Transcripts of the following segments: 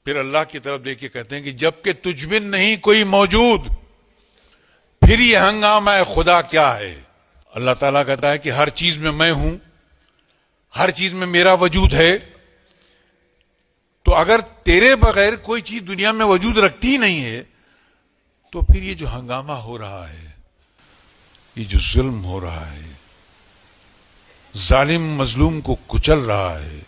پھر اللہ کی طرف دیکھ کے کہتے ہیں کہ جب کہ تجھ بن نہیں کوئی موجود پھر یہ ہنگامہ خدا کیا ہے. اللہ تعالیٰ کہتا ہے کہ ہر چیز میں ہوں، ہر چیز میں میرا وجود ہے. تو اگر تیرے بغیر کوئی چیز دنیا میں وجود رکھتی ہی نہیں ہے تو پھر یہ جو ہنگامہ ہو رہا ہے، یہ جو ظلم ہو رہا ہے، ظالم مظلوم کو کچل رہا ہے،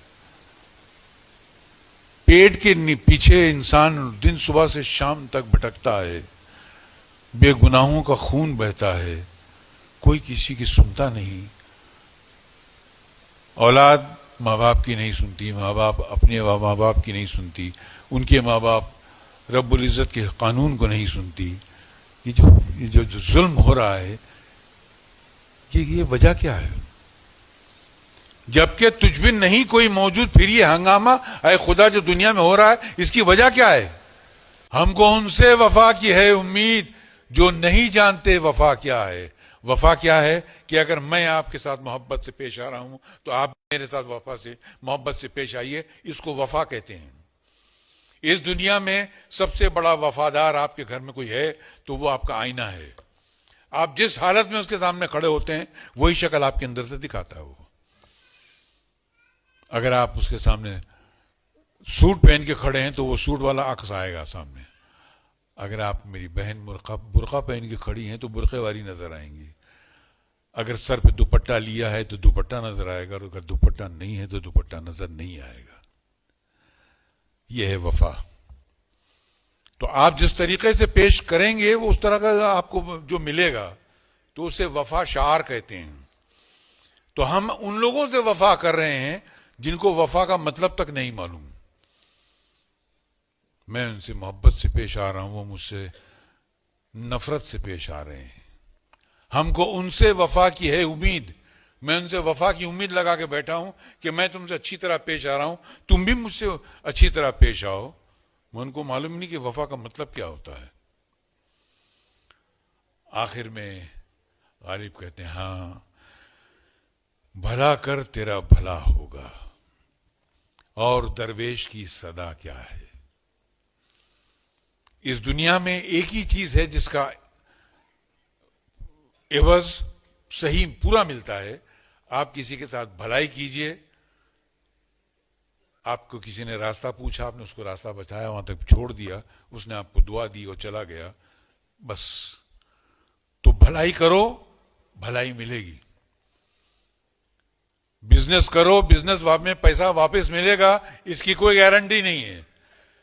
پیٹ کے پیچھے انسان دن صبح سے شام تک بھٹکتا ہے، بے گناہوں کا خون بہتا ہے، کوئی کسی کی سنتا نہیں. اولاد ماں باپ کی نہیں سنتی، ماں باپ اپنے ماں باپ کی نہیں سنتی، ان کے ماں باپ رب العزت کے قانون کو نہیں سنتی. یہ جو ظلم ہو رہا ہے، یہ وجہ کیا ہے؟ جبکہ تجھ بن نہیں کوئی موجود پھر یہ ہنگامہ اے خدا جو دنیا میں ہو رہا ہے، اس کی وجہ کیا ہے؟ ہم کو ان سے وفا کی ہے امید جو نہیں جانتے وفا کیا ہے. وفا کیا ہے کہ اگر میں آپ کے ساتھ محبت سے پیش آ رہا ہوں تو آپ میرے ساتھ محبت سے پیش آئیے. اس کو وفا کہتے ہیں. اس دنیا میں سب سے بڑا وفادار آپ کے گھر میں کوئی ہے تو وہ آپ کا آئینہ ہے. آپ جس حالت میں اس کے سامنے کھڑے ہوتے ہیں وہی شکل آپ کے اندر سے دکھاتا ہے. وہ اگر آپ اس کے سامنے سوٹ پہن کے کھڑے ہیں تو وہ سوٹ والا عکس آئے گا سامنے. اگر آپ میری بہن برقع پہن کے کھڑی ہیں تو برقعے والی نظر آئیں گی. اگر سر پہ دوپٹہ لیا ہے تو دوپٹہ نظر آئے گا، اور اگر دوپٹہ نہیں ہے تو دوپٹہ نظر نہیں آئے گا. یہ ہے وفا. تو آپ جس طریقے سے پیش کریں گے وہ اس طرح کا آپ کو جو ملے گا، تو اسے وفا شعار کہتے ہیں. تو ہم ان لوگوں سے وفا کر رہے ہیں جن کو وفا کا مطلب تک نہیں معلوم. میں ان سے محبت سے پیش آ رہا ہوں، وہ مجھ سے نفرت سے پیش آ رہے ہیں. ہم کو ان سے وفا کی ہے امید. میں ان سے وفا کی امید لگا کے بیٹھا ہوں کہ میں تم سے اچھی طرح پیش آ رہا ہوں، تم بھی مجھ سے اچھی طرح پیش آؤ. میں ان کو معلوم نہیں کہ وفا کا مطلب کیا ہوتا ہے. آخر میں غالب کہتے ہیں ہاں بھلا کر تیرا بھلا ہوگا، اور درویش کی صدا کیا ہے. اس دنیا میں ایک ہی چیز ہے جس کا عوض صحیح پورا ملتا ہے. آپ کسی کے ساتھ بھلائی کیجئے. آپ کو کسی نے راستہ پوچھا، آپ نے اس کو راستہ بتایا، وہاں تک چھوڑ دیا، اس نے آپ کو دعا دی اور چلا گیا، بس. تو بھلائی کرو، بھلائی ملے گی. بزنس کرو، بزنس میں پیسہ واپس ملے گا، اس کی کوئی گارنٹی نہیں ہے.